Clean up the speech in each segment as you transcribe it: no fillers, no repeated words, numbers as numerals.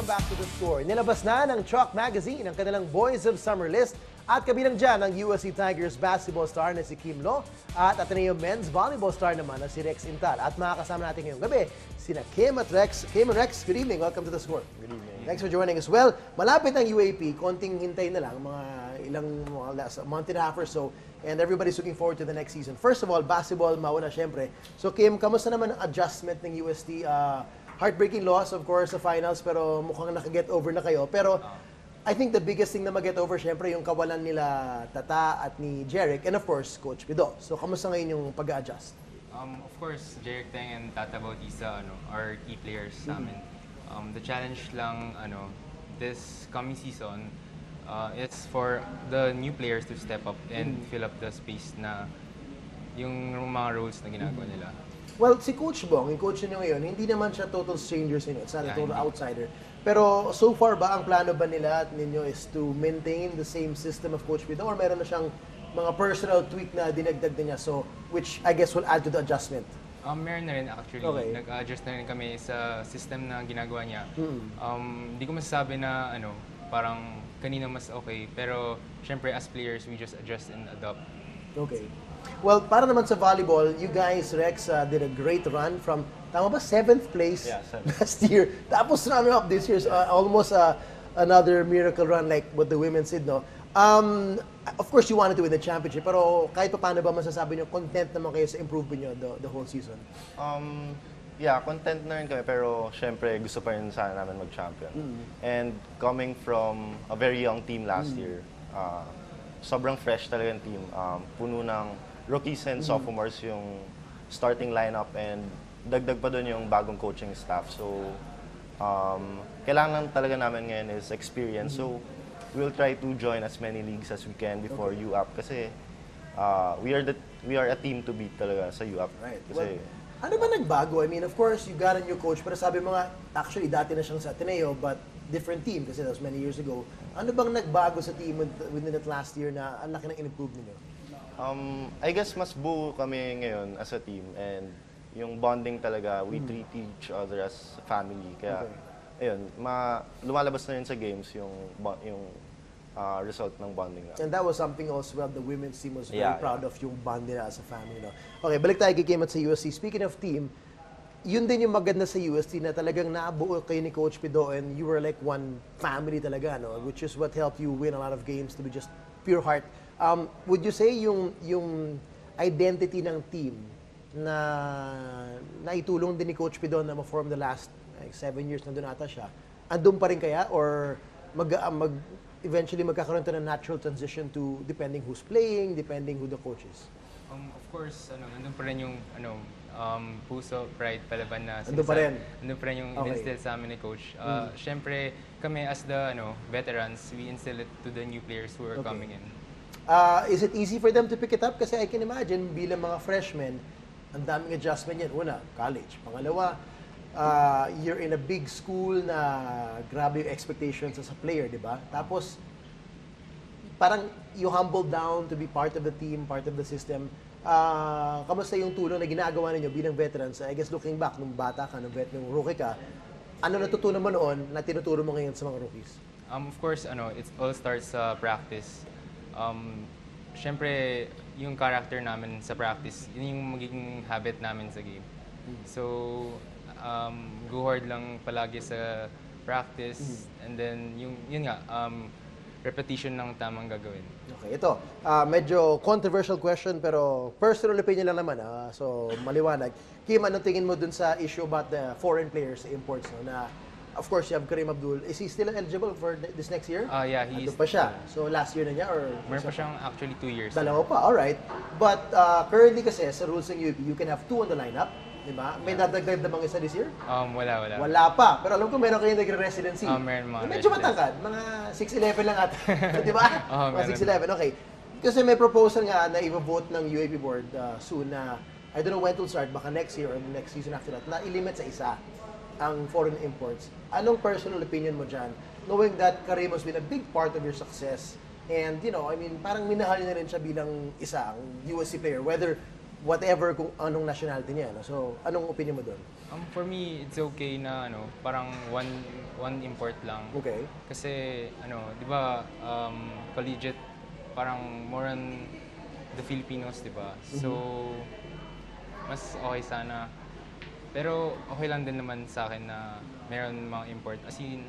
back to the score. Nilabas na ng Chalk Magazine ang kanilang Boys of Summer list at kabilang dyan ang USC Tigers basketball star na si Kim Lo at Ateneo men's volleyball star naman na si Rex Intal. At makakasama natin ngayong gabi sina Kim at Rex. Kim and Rex, good evening. Welcome to the score. Good evening. Thanks for joining as well. Malapit ang UAAP, konting hintay na lang, mga ilang last month and a half or so. And everybody's looking forward to the next season. First of all, basketball, mauna syempre. So Kim, kamusta naman ang adjustment ng UST? Heartbreaking loss, of course, sa finals, pero mukhang naka-get over na kayo. Pero I think the biggest thing na mag-get over, syempre, yung kawalan nila Tata at ni Jeric, and of course, Coach Pido. So, kamusta ngayon yung pag-adjust? Of course, Jeric Teng and Tata Bautista are key players sa amin. The challenge lang this coming season, it's for the new players to step up and fill up the space na yung mga roles na ginagawa nila. Well, si Coach Bong, yung coach niyo ngayon, hindi naman siya total stranger sa inyo. It's not a total outsider. Pero so far ba, ang plano ba nila at ninyo is to maintain the same system of Coach Pido or meron na siyang mga personal tweak na dinagdag na niya, so which I guess will add to the adjustment? Meron na rin actually. Okay. Nag-adjust na rin kami sa system na ginagawa niya. Hindi ko masasabi na parang kanina mas okay, pero syempre as players, we just adjust and adopt. Okay. Well, para naman sa volleyball, you guys, Rex, did a great run from, tama ba, 7th place last year. Tapos runner-up this year, almost another miracle run like what the women did, no? Of course, you wanted to win the championship, pero kahit pa paano ba masasabi nyo, content naman kayo sa improvement nyo the whole season? Yeah, content na rin kami, pero syempre gusto pa rin sana namin mag-champion. And coming from a very young team last year, sobrang fresh talaga yung team. Puno ng rookies and sophomores yung starting lineup, and dagdag pa doon yung bagong coaching staff. So, kailangan talaga namin ngayon is experience. So, we'll try to join as many leagues as we can before UAAP kasi we are a team to beat talaga sa UAAP. Right. Kasi, ano ba nagbago? I mean, of course, you got a new coach, pero sabi mo nga, actually, dati na siyang sa Ateneo, but different team kasi that was many years ago. Ano bang nagbago sa team within that last year na ang laki ng in-improve ninyo? I guess mas buo kami ngayon as a team, and yung bonding talaga, we treat each other as family. Kaya, ayun, lumalabas na yun sa games yung result ng bonding na. And that was something also the women's team was very proud of, yung bond nila as a family. No? Okay, balik tayo kay Kim at sa USC. Speaking of team, yun din yung maganda sa UST na talagang nabuo kayo ni Coach Pido and you were like one family talaga, no? Which is what helped you win a lot of games to be just pure heart. Would you say yung identity ng team na naitulong din ni Coach Pido na ma-form the last 7 years na doon ata siya, andun pa rin kaya or eventually magkakaroon to ng natural transition to depending who's playing, depending who the coach is? Of course, andun pa rin yung puso, pride, palaban na andun pa rin yung in-instill sa amin ni Coach. Syempre, kami as the veterans, we instill it to the new players who are coming in. Is it easy for them to pick it up? Kasi I can imagine, bilang mga freshmen, ang daming adjustment yan. Una, college. Pangalawa, you're in a big school na grabe yung expectations as a player, di ba? Tapos, parang you humble down to be part of the team, part of the system. Kamusta yung tulong na ginagawa ninyo bilang veterans? I guess looking back, nung bata ka, nung rookie ka, ano natutunan mo noon na tinuturo mo ngayon sa mga rookies? Of course, it all starts sa practice. Siyempre, yung character namin sa practice, yun yung magiging habit namin sa game. So, go hard lang palagi sa practice, and then yun nga, repetition ng tamang gagawin. Okay, ito. Medyo controversial question pero personal opinion lang naman. So, maliwanag. Kim, anong tingin mo dun sa issue about the foreign players, imports, no? Na, of course, you have Kareem Abdul. Is he still eligible for this next year? Yeah, he is. Pa siya. So, last year na niya? Or meron pa siyang actually 2 years. Dalawa pa, alright. But currently kasi, sa rules ng UAAP, you can have 2 on the lineup. Diba? May nadagdag na bang isa this year? Wala. Wala pa. Pero alam ko meron kayong nagre-residency. Meron mga medyo matangkad. Mga 6'11 lang ata. Di ba? Mga 6'11. Okay. Kasi may proposal nga na i-vote ng UAAP board soon na I don't know when to start, baka next year or next season after that, na ilimit sa isa ang foreign imports. Anong personal opinion mo dyan? Knowing that Kareem has been a big part of your success and, I mean, parang minahal niya rin siya bilang isa, ang USC player, whether whatever kung anong nationality niya. No? So, anong opinion mo doon? For me, it's okay na parang one import lang. Okay. Kasi di ba, collegiate parang more on the Filipinos, di ba? So mas okay sana. Pero okay lang din naman sa akin na meron mga import. As in,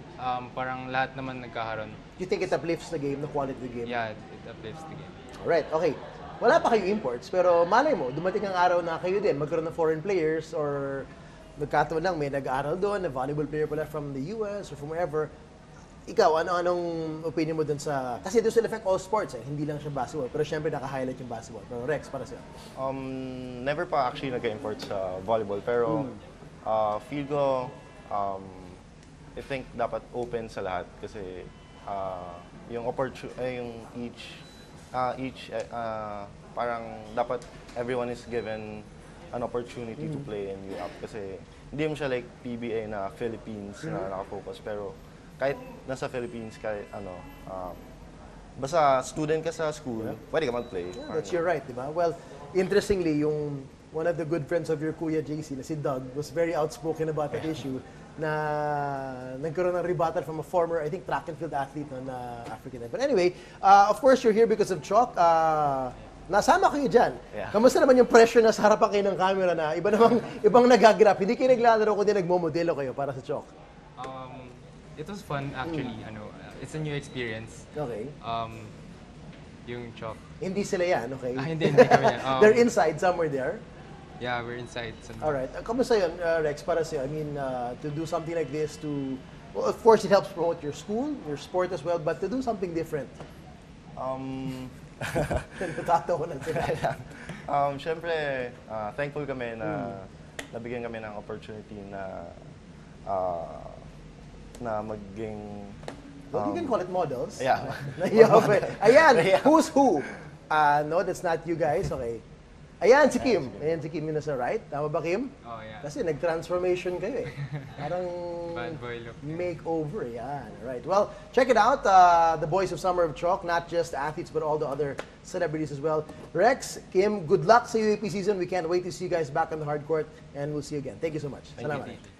parang lahat naman nagkakaroon. You think it uplifts the game, the quality of the game? Yeah, it uplifts the game. Alright, okay. Wala pa kayo imports, pero malay mo, dumating ang araw na kayo din, magkaroon ng foreign players or nagkataon lang, may nag-aaral doon, na volleyball player pala from the US or from wherever. Ikaw, anong opinion mo doon sa... Kasi doon sila affect all sports hindi lang siya basketball. Pero syempre naka-highlight yung basketball. Pero Rex, para sa'yo. Never pa actually nag-import sa volleyball, pero feel ko, I think dapat open sa lahat kasi yung parang dapat everyone is given an opportunity to play in UAAP kasi hindi mo siya like PBA na Philippines na nakafocus pero kahit nasa Philippines kahit basta student ka sa school, pwede ka mag-play. Yeah, that's your right, di ba? Well, interestingly, yung one of the good friends of your kuya JC na si Doug was very outspoken about that issue na nagkaroon ng rebuttal from a former, I think, track and field athlete na African. But anyway, of course, you're here because of Chalk. Nasama kayo dyan. Yeah. Kamusta naman yung pressure na sa harapan kayo ng camera na ibang nagagrap? Hindi kayo naglalaro kundi nagmomodelo kayo para sa Chalk. It was fun actually. It's a new experience. Okay. Yung chalk. Hindi sila yan, okay? Hindi kami yan. They're inside, somewhere there. Yeah, we're inside. Alright. Kamusta yun, Rex, para sa'yo? I mean, to do something like this well, of course, it helps promote your school, your sport as well, but to do something different. Natatawa na sila. Siyempre, thankful kami na nabigyan kami ng opportunity na maging... Well, you can call it models. Yeah. Ayan, who's who? No, that's not you guys. Okay. Ayan, si Kim. Ayan, si Kim yun nasa right. Tama ba, Kim? Oh, yeah. Kasi nag-transformation kayo Parang bad boy look. Makeover. Yan. Right. Well, check it out. The boys of Summer of Chalk, not just athletes, but all the other celebrities as well. Rex, Kim, good luck sa UAP season. We can't wait to see you guys back on the hard court. And we'll see you again. Thank you so much. Thank Salamat. you.